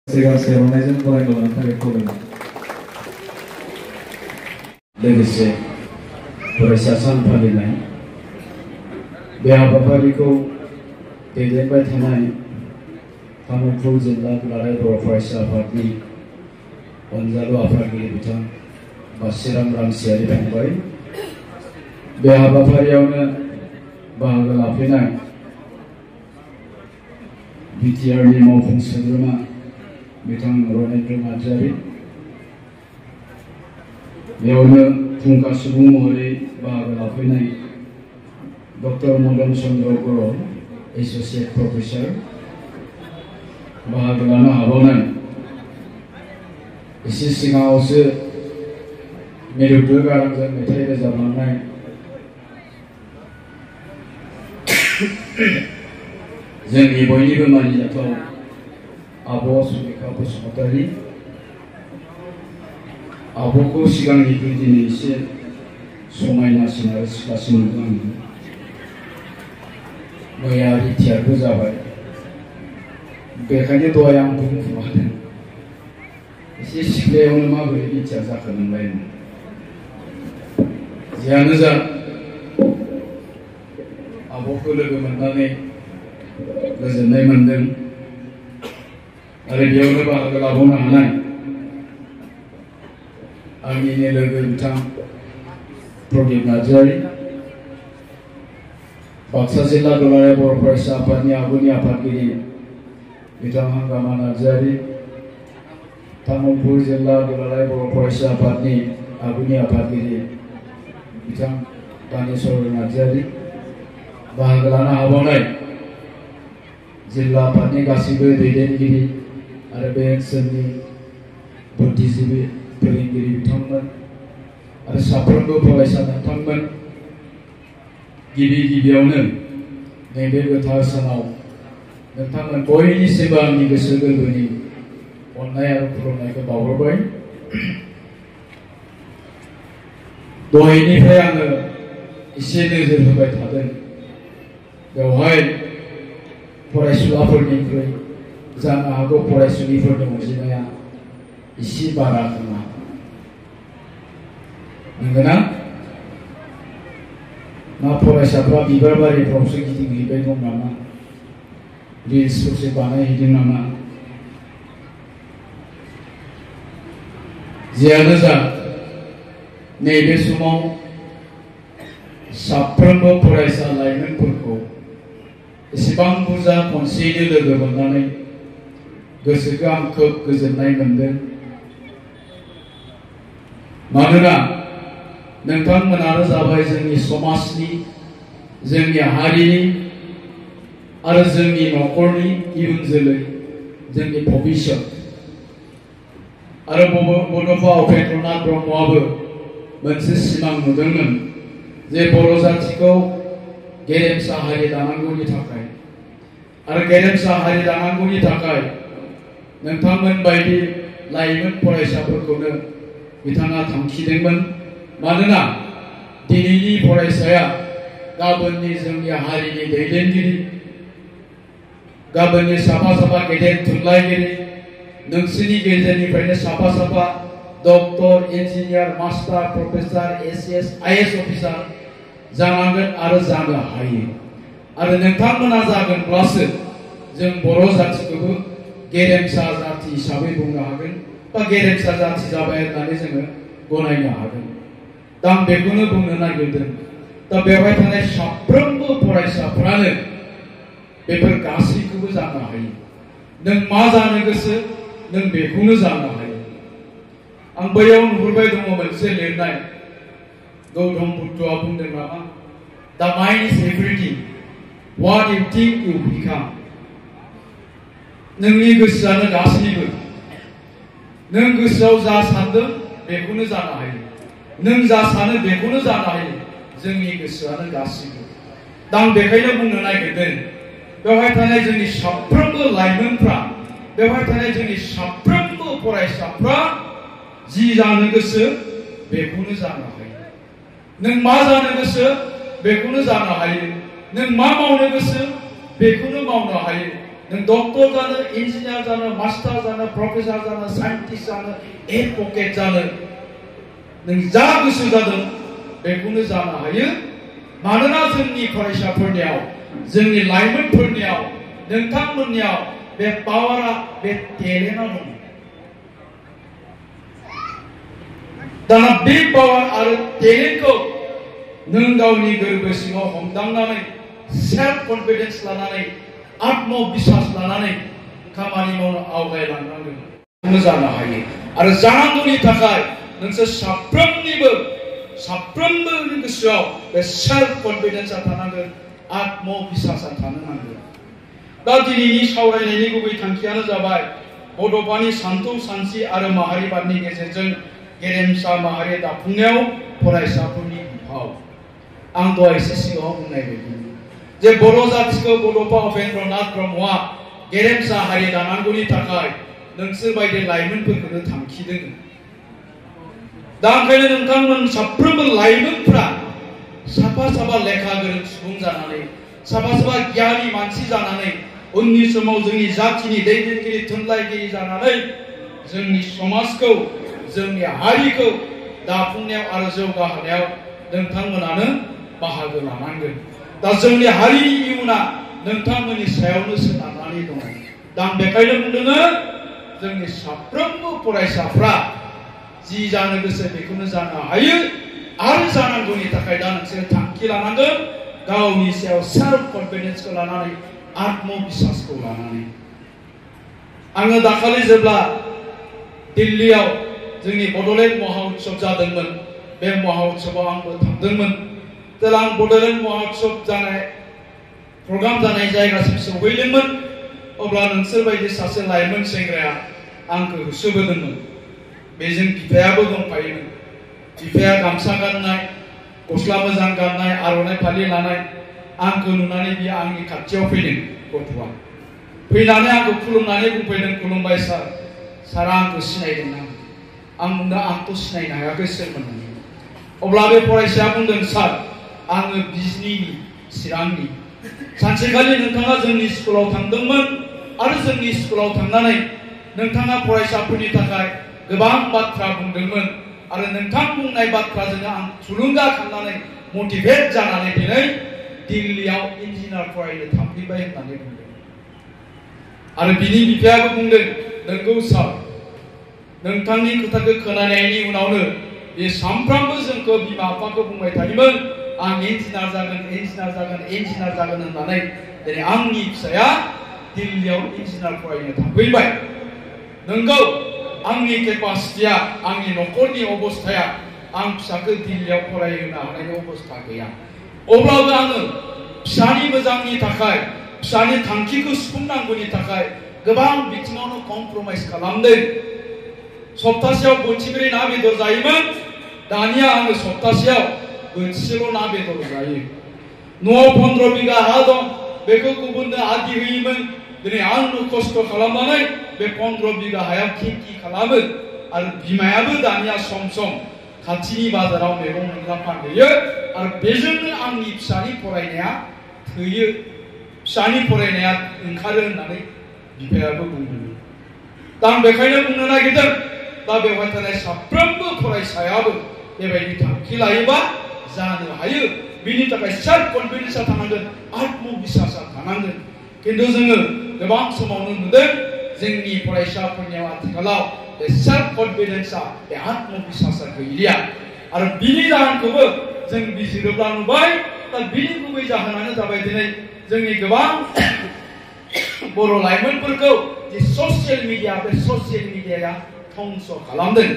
गांसे आर'नाइजों बरायनो थाखाय खावलायबाय। लोगोसे फरायसा सान फालिनाय बे हाबाफारिखौ दैदेनबाय थानाय तामुलपुर जिल्ला दुलाराय बर' फरायसा आफादनि अनजालु आफादगिरि बिथां बासिराम रामसियारि फंबाय, बे हाबाफारियावनो बाहागो लाफैनाय बिटिआरनि मावफुं सोद्रोमा बिथां रनेन्द्र नार्जारि, बेयावनो फुंखा सुबुं महरै बाहागो लाफैनाय डक्टर मदन चन्द्र बर' एस'सिएट प्रफेसर, बाहागो लानो हाबावनाय एसे सिगाङावसो मिलौदो गारांजों मेथाइ रोजाबलांनाय जोंनि बयनिबो मानिजाथाव आब' सुलेखा बसुमतारी, आब'खौ सिगांनिख्रुइ दिनै एसे समायनासिन आरो सिख्लासिन नुदों आङो। मैया रिटायारबो जाबाय, बेखायनो दहाय आं बुंखुमादों एसे सिख्लायावनो माबोरै रिटायार जाखो नोंलाय। जियानो जा, आब'खौ लोगो मोननानै गोजोननाय मोनदों आरो बेयावनो बाहागो लाबावनो हानाय आंनिनो लोगो बिथां प्रदीप नार्जारि, बाक्सा जिल्ला दुलाराय बर' फरायसा आफादनि आगुनि आफादगिरि बिथां हांगामा नार्जारि, तामुलपुर जिल्ला दुलाराय बर' फरायसा आफादनि आगुनि आफादगिरि बिथां दानेश्वर नार्जारि, बाहागो लानो हाबावनाय जिल्ला आफादनि गासैबो दैदेनगिरि आरो बे ओनसोलनि बुद्धिजीबि फोरोंगिरि बिथांमोन आरो साफ्रोमबो फरायसा नोंथांमोन, गिबियावनो नैबे गोथार सानाव नोंथांमोन बयनिसिमबो आंनि गोसो गोरबोनि अननाय आरो खुलुमनायखौ बावहरबाय। दहायनिफ्राय आङो एसे नोजोर होबाय थादों, बेवहाय फरायसुलाफोरनिख्रुइ जानो हागौ फरायसुलिफोरनि अनजिमाया एसे बारा खोमा, नंगौना? ना फरायसाफ्रा बिबार बारिफ्रावसो गिदिंहैबाय दं नामा, रिल्सफोरसो बानायहैदों नामा? जियानो जा, नैबे समाव साफ्रोमबो फरायसा लाइमोनफोरखौ एसेबां बुरजा खनसेयैनो लोगो मोननानै गोसोखौ आं खोब गोजोननाय मोनदों। मानोना नोंथांमोनानो जाबाय जोंनि समाजनि, जोंनि हारिनि आरो जोंनि न'खरनि इयुन जोलै, जोंनि भबिष्यत। आरो बड'फा उपेन्द्रनाथ ब्रह्मआबो मोनसे सिमां नुदोंमोन जे बर' जाथिखौ गेरेमसा हारि दानांगौनि थाखाय आरो गेरेमसा हारि दानांगौनि थाखाय नोंथांमोन बायदि लाइमोन फरायसाफोरखौनो बिथाङा थांखिदोंमोन। मानोना दिनैनि फरायसाया गाबोननि जोंनि हारिनि दैदेनगिरि, गाबोननि साफा साफा गेदेर थुनलाइगिरि, नोंसोरनि गेजेरनिफ्रायनो साफा साफा doctor, engineer, master, professor, ACS, IAS officer जानांगोन आरो जानो हायो। आरो नोंथांमोना जागोनब्लासो जों बर' जातिखौबो गेरेमसा जाति हिसाबै बुंनो हागोन बा गेरेमसा जाति जाबाय होननानै जोङो गनायनो हागोन। दा आं बेखौनो बुंनो नागिरदों। दा बेवहाय थानाय साफ्रोमबो फरायसाफ्रानो बेफोर गासैखौबो जानो हायो। नों मा जानो गोसो नों बेखौनो जानो हायो। आं बैयाव नुहुरबाय दङ मोनसे लिरनाय, गौतम बुद्धआ बुंदों नामा, the mind is everything, what you think you become. नोंनि गोसोआनो गासैबो, नों गोसोआव जा सानदों बेखौनो जानो हायो, नों जा सानो बेखौनो जानो हायो। जोंनि गोसोआनो गासैबो। दा आं बेखायनो बुंनो नागिरदों, बेवहाय थानाय जोंनि साफ्रोमबो लाइमोनफ्रा, बेवहाय थानाय जोंनि साफ्रोमबो फरायसाफ्रा जि जानो गोसो बेखौनो जानो हायो। नों मा जानो गोसो बेखौनो जानो हायो, नों मा मावनो गोसो बेखौनो मावनो हायो। नों डक्टर जानो, इन्जिनियार जानो, मास्टार जानो, प्रफेसर जानो, साइन्टिस्ट जानो, एडभोकेट जानो, नों जा गोसो जादों बेखौनो जानो हायो। मानोना जोंनि फरायसाफोरनियाव, जोंनि लाइमोनफोरनियाव, नोंथांमोननियाव बे पावारा, बे टेलेन्टआ दं। दाना बे पावार आरो टेलेन्टखौ नों गावनि गोरबो सिङाव हमदांनानै, सेल्फ कन्फिडेन्स लानानै, आत्मविश्वास लानानै खामानि मावनो आवगायलांनांगोन जानो हायो। आरो जानांगौनि थाखाय नोंसोर साफ्रोमबोनि गोसोआव बे सेल्फ कन्फिडेन्सआ थानांगोन, आत्मविश्वासआ थानो नांगोन। दा दिनैनि सावरायनायनि गुबै थांखियानो जाबाय बड'फानि सानथौ सानस्रि आरो माहारिबादनि गेजेरजों गेरेमसा माहारि दाफुंनायाव फरायसाफोरनि बिफाव। आं दहाय एसे सिगाङाव बुंनाय बायदि जे बर' जाथिखौ बड'फा उपेन्द्रनाथ ब्रह्मआ गेरेमसा हारि दानांगौनि थाखाय नोंसोर बायदि लाइमोनफोरखौनो थांखिदों। दा ओंखायनो नोंथांमोन साफ्रोमबो लाइमोनफ्रा साफा साफा लेखा गोरों सुबुं जानानै, साफा साफा गियानि मानसि जानानै, उननि समाव जोंनि जातिनि दैदेनगिरि, थुनलाइगिरि जानानै जोंनि समाजखौ, जोंनि हारिखौ दाफुंनायाव आरो जौगाहोनायाव नोंथांमोनानो बाहागो लानांगोन। दा जोंनि हारिनि इयुना नोंथांमोननि सायावनो सोनारनानै दङ। दा आं बेखायनो बुंदों जोंनि साफ्रोमबो फरायसाफ्रा जि जानो गोसो बेखौनो जानो हायो आरो जानांगौनि थाखाय दा नोंसोर थांखि लानांगोन, गावनि सायाव सेल्फ कन्फिडेन्सखौ लानानै, आत्मविश्वासखौ लानानै। आङो दाखालि जेब्ला दिल्लीयाव जोंनि बड'लेण्ड महोत्सव जादोंमोन, बे महोत्सवआव आंबो थांदोंमोन। जेब्ला आं बड'लेण्ड महोत्सव जानाय प्रग्राम जानाय जायगासिम सौहैदोंमोन, अब्ला नोंसोर बायदि सासे लाइमोन सेंग्राया आंखौ होसोबोदोंमोन। बेजों बिफायाबो दंफायोमोन। बिफाया गामसा गाननाय, गस्ला मोजां गाननाय, आर'नाइ फालि लानाय। आंखौ नुनानै बियो आंनि खाथियाव फैदों। गथ'आ फैनानै आंखौ खुलुमनानै बुंफैदों, खुलुमबाय सार, सारा आंखौ सिनायदों ना? आं बुंदों आंथ' सिनायनो हायाखै सोरमोन। अब्ला बे फरायसाया बुंदों, सार आङो बिजनीनि, चिरांनि। सानसेखालि नोंथाङा जोंनि स्कुलाव थांदोंमोन आरो जोंनि स्कुलाव थांनानै नोंथाङा फरायसाफोरनि थाखाय गोबां बाथ्रा बुंदोंमोन आरो नोंथां बुंनाय बाथ्राजों आं थुलुंगाखांनानै मटिभेट जानानै दिनै दिल्लीयाव इन्जिनियार फरायनो थांफैबाय होननानै बुंदों। आरो बिनि बिफायाबो बुंदों, नोंगौ सार, नोंथांनि खोथाखौ खोनानायनि उनावनो बे सानफ्रामबो जोंखौ बिमा बिफाखौ बुंबाय थायोमोन, आं इन्जिनियार जागोन, इन्जिनियार जागोन, इन्जिनियार जागोन होननानै दिनै आंनि फिसाया दिल्लीयाव इन्जिनियार फरायनो थांफैबाय। नोंगौ आंनि केपासिटिया, आंनि न'खरनि अबस्थाया आं फिसाखौ दिल्लीयाव फरायहोनो हानायनि अबस्था गैया। अब्लाबो आङो फिसानि मोजांनि थाखाय, फिसानि थांखिखौ सुफुंनांगौनि थाखाय गोबां बिथिङावनो कमप्रमाइज खालामदों। सप्तासेयाव बोथिब्रै ना बेदर जायोमोन, दानिया आङो सप्तासेयाव बोथिसेल' ना बेदर जायो। न'आव 15 बिगा हा दं, बेखौ गुबुननो आदि होयोमोन। दिनै आंनो खस्थ' खालामनानै बे 15 बिगा हायाव खेथि खालामो आरो बिमायाबो दानिया सम सम खाथिनि बाजाराव मैगं मैला फानहैयो आरो बेजोंनो आंनि फिसानि फरायनाया थैयो, फिसानि फरायनाया ओंखारो होननानै बिफायाबो बुंदों। दा आं बेखायनो बुंनो नागिरदों, दा बेवहाय थानाय साफ्रोमबो फरायसायाबो बेबायदि थांखि लायोबा जानो हायो। बिनि थाखाय सेल्फ कन्फिडेन्सआ थानांगोन, आत्मविश्वासआ थानांगोन। खिन्थु जोङो गोबां समावनो नुदों जोंनि फरायसाफोरनियाव आथिखालाव बे सेल्फ कन्फिडेन्सआ, बे आत्मविश्वासआ गैलिया। आरो बिनि जाहोनखौबो जों बिजिरोब्ला नुबाय। दा बिनि गुबै जाहोनानो जाबाय दिनै जोंनि गोबां बर' लाइमोनफोरखौ जे ससियेल मिडिया, बे ससियेल मिडियाया धंस खालामदों।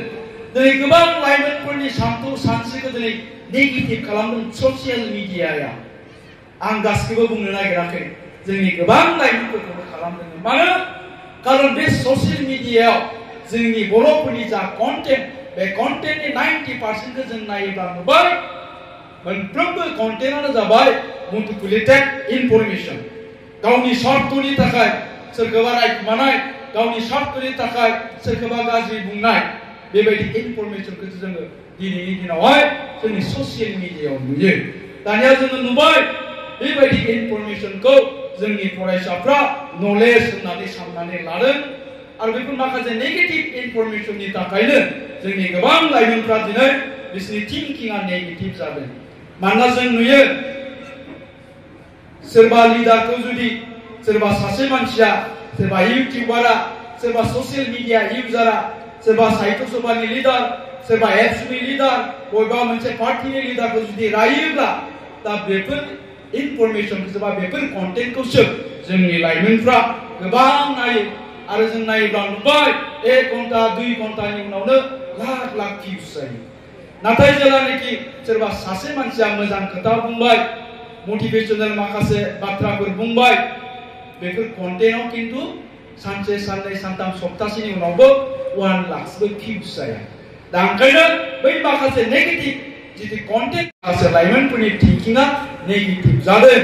दिनै गोबां लाइमोनफोरनि सानथौ सानस्रिखौ दिनै नेगेटिभ खालामदों ससियेल मिडियाया। आं गासिखौबो बुंनो नागिराखै, जोंनि गोबां लाइमोनफोरखौबो खालामदों। मानो? खारन बे ससियेल मिडियायाव जोंनि बर'फोरनि जा कन्टेन्ट, बे कन्टेन्टनि 90% जों नायोब्ला नुबाय मोनफ्रोमबो कन्टेन्टआनो जाबाय मैनिपुलेटेड इनफरमेशन। गावनि स्वार्थनि थाखाय सोरखौबा रायखुमानाय, गावनि स्वार्थनि थाखाय सोरखौबा गाज्रि बुंनाय, बेबायदि इनफरमेशनखौ जोङो दिनैनि दिनावहाय जोंनि ससियेल मिडियायाव नुयो। दानिया जोङो नुबाय बेबायदि इनफरमेशनखौ जोंनि फरायसाफ्रा नलेज होननानै साननानै लादों आरो बेफोर माखासे नेगेटिभ इनफरमेशननि थाखायनो जोंनि गोबां लाइमोनफ्रा दिनै बिसोरनि थिंकिंआ नेगेटिभ जादों मानोना जों नुयो सोरबा लिडारखौ जुदि सोरबा सासे मानसिया सोरबा इउटिउबारा सोरबा ससियेल मिडिया इउजारा सोरबा साहित्य सभानि लिडार सोरबा एबसुनि लिडार बबेबा मोनसे पार्टिनि लिडारखौ जुदि रायोब्ला दा बेफोर इनफरमेशनखौ बा बेफोर कन्टेन्टखौसो जोंनि लाइमोनफ्रा गोबां नायो आरो जों नायोब्ला नुबाय 1 घन्टा 2 घन्टानि उनावनो लाख लाख भिउस जायो नाथाय जेब्लानाखि सोरबा सासे मानसिया मोजां खोथा बुंबाय मोटिभेशनल माखासे बाथ्राफोर बुंबाय बेफोर कन्टेन्टआव खिन्थु सानसे साननै सानथाम सप्तासेनि उनावबो 1 लाखबो भिउस जाया दा ओंखायनो बै माखासे नेगेटिभ जितु कन्टेन्ट माखासे लाइमोनफोरनि थिंकिंआ नेगेटिभ जादों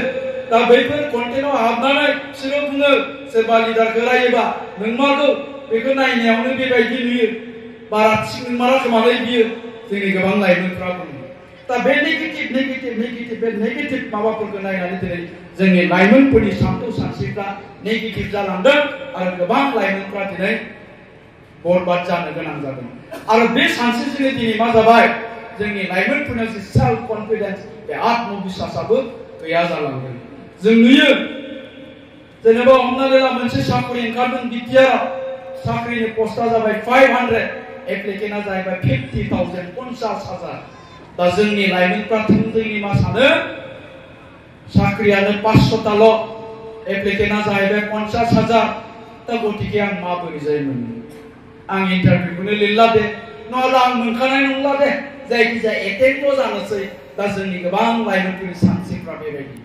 दा बैफोर कन्टेन्टआव हाबनानै बिसोरो बुङो सोरबा लिडारखौ रायोबा नोंमारगौ बेखौ नायनायावनो बेबायदि नुयो बारा थिग नोंमारा खोमालै बियो जोंनि गोबां लाइमोनफ्रा बुङो दा बे नेगेटिभ माबाफोरखौ नायनानै दिनै जोंनि लाइमोनफोरनि सानथौ सानस्रिफ्रा नेगेटिभ जालांदों आरो गोबां लाइमोनफ्रा दिनै बरबाद जानो गोनां जादों आरो बे सानस्रिजोंनो दिनै मा जाबाय जोंनि लाइमोनफोरनाव जे सेल्फ कन्फिडेन्स बे आत्मबिश्वासाबो गैया जालांदों जों नुयो जेनेबा हमनानै ला मोनसे साख्रि ओंखारदों बिटिआर साख्रिनि पस्टआ जाबाय 500 एप्लिकेन्टआ जाहैबाय 50,000 50,000 दा जोंनि लाइमोनफ्रा थोंजोङै मा सानो साख्रियानो 500टाल' एप्लिकेन्टआ जाहैबाय 50,000 दा गतिके आं माबोरै जायोमोन आं इन्टारभिउखौनो लिरला दे नङाब्ला आं मोनखानाय नंला दे जायखिजाया एटेम्पल' जानोसै दा जोंनि गोबां लाइमोनफोरनि सानस्रिफ्रा बेबायदि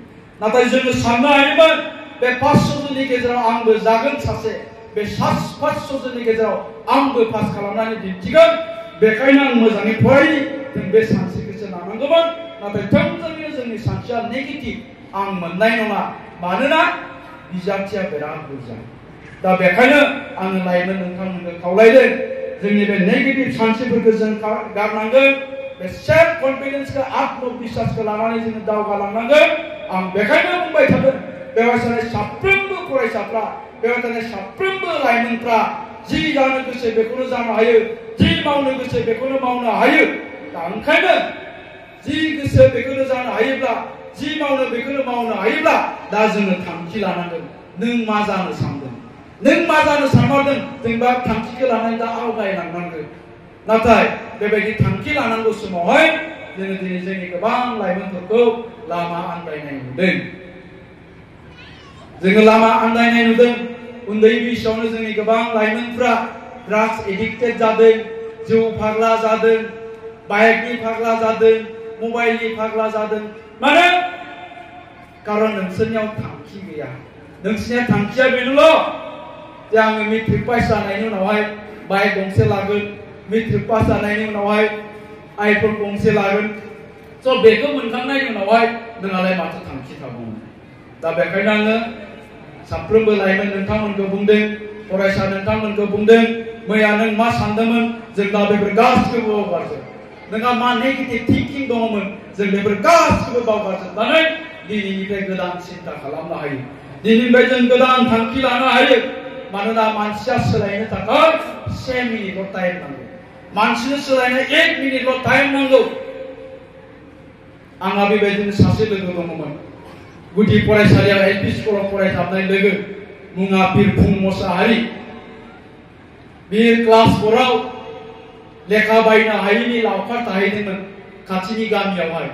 नाथाय जोङो साननो हायोमोन बे 500 जननि गेजेराव आंबो जागोन सासे बे 500 जननि गेजेराव आंबो पास खालामनानै दिन्थिगोन बेखायनो आं मोजाङै फरायनि जों बे सानस्रिखौसो लानांगौमोन नाथाय थोंजोङै जोंनि सानस्रिया नेगेटिभ आं मोननाय नङा मानोना बिजाथिया बिराद बुरजा दा बेखायनो आङो लाइमोन नोंथांमोनखौ खावलायदों जोंनि बे नेगेटिभ सानस्रिफोरखौ जों गारनांगोन बे सेल्फ कन्फिडेन्सखौ आत्मबिश्वासखौ लानानै जोङो दावगालांनांगोन आं बेखायनो बुंबाय थादों बेवहाय थानाय साफ्रोमबो फरायसाफ्रा बेवहाय थानाय साफ्रोमबो लाइमोनफ्रा जि जानो गोसो बेखौनो जानो हायो जि मावनो गोसो बेखौनो मावनो हायो दा ओंखायनो जि गोसो बेखौनो जानो हायोब्ला जि मावनो बेखौनो मावनो हायोब्ला दा जोङो थांखि लानांगोन नों मा जानो सानदों नों मा जानो सानमारदों जों बा थांखिखौ लानानै दा आवगायलांनांगोन नाथाय बेबायदि थांखि लानांगौ समावहाय जोङो दिनै जोंनि गोबां लाइमोनफोरखौ लामा आन्दायनाय नुदों जोङो लामा आन्दायनाय नुदों उन्दै बैसोआवनो जोंनि गोबां लाइमोनफ्रा ड्राग्स एडिक्टेड जादों जौ फाग्ला जादों बाइकनि फाग्ला जादों मबाइलनि फाग्ला जादों मानो खारन नोंसोरनियाव थांखि गैया नोंसोरनिया थांखिया बेनोल' जे आङो मेट्रिक पास जानायनि उनावहाय बाइक गंसे लागोन मेट्रिक पास जानायनि उनावहाय आइफोन गंसे लागोन स' बेखौ मोनखांनायनि उनावहाय नोंहालाय माथो थांखि थाबावनो दा बेखायनो आङो साफ्रोमबो लाइमोन नोंथांमोनखौ बुंदों फरायसा नोंथांमोनखौ बुंदों मैया नों मा सानदोंमोन जों दा बेफोर गासिखौबो बावगारजोब नोंहा मा नेगेटिभ थिंकिं दङमोन जों बेफोर गासिखौबो बावगारजोबनानै दिनैनिफ्राय गोदान सिन्था खालामनो हायो दिनैनिफ्राय जों गोदान थांखि लानो हायो मानोना मानसिया सोलायनो थाखाय 1 मिनिटल' टाइम नांगौ मानसिनो सोलायनो 1 मिनिटल' टाइम नांगौ आंहा बेबायदिनो सासे लोगो दङमोन गुदि फरायसालियाव एलपि स्कुलाव फरायथाबनाय लोगो मुङा बिरफुं मोसाहारि बे क्लास 4आव लेखा बायनो हायैनि लावखार थाहैदोंमोन खाथिनि गामियावहाय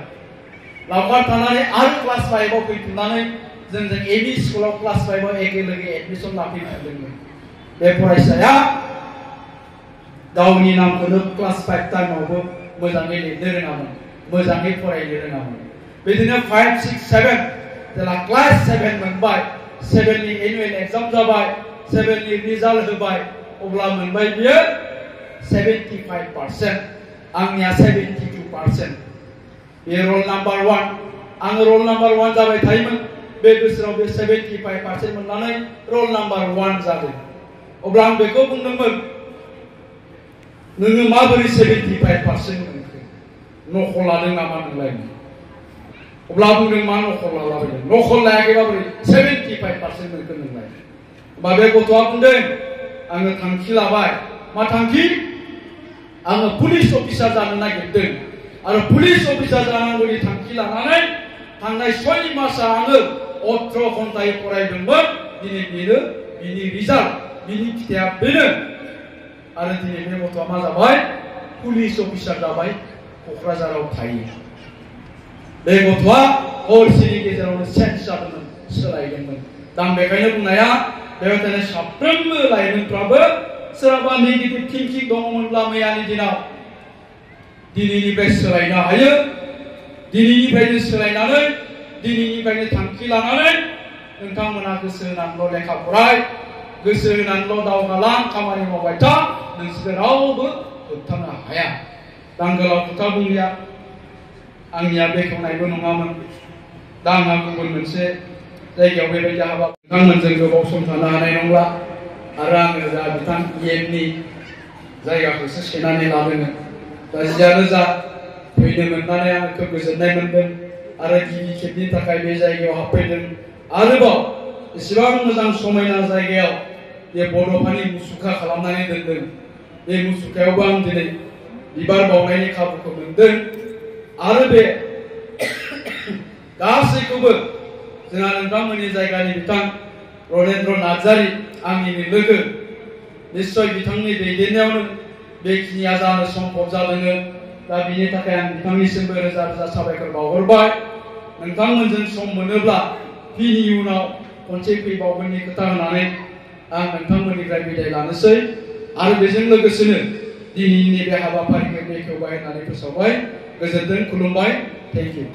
लावखार थानानै आरो क्लास 5आव फैफिननानै जोंजों एमइ स्कुलाव क्लास 5आव एखे लोगो एडमिसन लाफैफिनदोंमोन बे फरायसाया गावनि नामखौनो क्लास 5 टाइमावबो मोजाङै लिरनो रोङामोन मोजाङै फरायनो रोङामोन बिदिनो 5, 6, 7 जेला क्लास 7 मोनबाय 7नि एनुवेल एग्जाम जाबाय 7नि रिजाल्ट होबाय अब्ला मोनबाय बियो 75% आंनिया 72% बे रल नाम्बार 1 आं रल नाम्बार 1 जाबाय थायोमोन बे बोसोराव बे 75% मोननानै रल नाम्बार 1 जादों अब्ला आं बेखौ बुंदोंमोन नोङो माबोरै 75% मोनखो नखल लादों नामा नोंलाय अब्ला बुंदों मा नखल लालाबायदों नखल लायाखैबा बोरै 75% मोनगोन नोंलाय होमबा बे गथ'आ बुंदों आङो थांखि लाबाय मा थांखि आङो पुलिस अफिसार जानो नागिरदों आरो पुलिस अफिसार जानांगौनि थांखि लानानै थांनाय 6 मासआ आङो 18 घन्टायै फरायदोंमोन दिनै बेनो बिनि रिजाल्ट बिनि फिथाइया बेनो आरो दिनै बे गथ'आ मा जाबाय पुलिस अफिसार जाबाय क'क्राझाराव थायो बे गथ'आ हरसेनि गेजेरावनो चेन्ज जादोंमोन सोलायदोंमोन दा आं बेखायनो बुंनाया बेयाव थानाय साफ्रोमबो लाइमोनफ्राबो सोरबा नेगेटिभ थिंकिं दङमोनब्ला मैयानि दिनाव दिनैनिफ्राय सोलायनो हायो दिनैनिफ्रायनो सोलायनानै दिनैनिफ्रायनो थांखि लानानै नोंथांमोना गोसो होनानैल' लेखा फराय गोसो होनानैल' दावगालां खामानि मावबाय था नोंसोर रावबो होबथानो हाया दा आं गोलाव खोथा बुंलिया आंनिया बेखेवनायबो नङामोन दा आंहा गुबुन मोनसे जायगायाव बेबायदि हाबा नोंथांमोनजों गोबाव सम थानो हानाय नंला आरो आङो दा बिथां इएमनि जायगाखौसो सेनानै लादों दा जियानो जा फैनो मोननानै आं खोब गोजोननाय मोनदों आरो गिबि खेबनि थाखाय बे जायगायाव हाबफैदों आरोबाव एसेबां मोजां समायना जायगायाव बे बड'फानि मुसुखा खालामनानै दोनदों बे मुसुखायावबो आं दिनै बिबार बावनायनि खाबुखौ मोनदों आरो बे गासैखौबो जोंहा नोंथांमोननि जायगानि बिथां रनेन्द्र नार्जारी आंनिनो लोगो निश्चय बिथांनि दैदेननायावनो बेखिनिया जानो सम्भब जादों दा बिनि थाखाय आं बिथांनिसिमबो रोजा रोजा साबायखर बावहरबाय नोंथांमोनजों सम मोनोब्ला फिन इयुनाव खनसे फैबावगोननि खोथा होनानै आं नोंथांमोननिफ्राय बिदाय लानोसै आरो बेजों लोगोसेनो दिनैनि बे हाबाफारिखौ बेखेवबाय होननानै फोसावबाय गोजोनथों खुलुमबाय थेंक इउ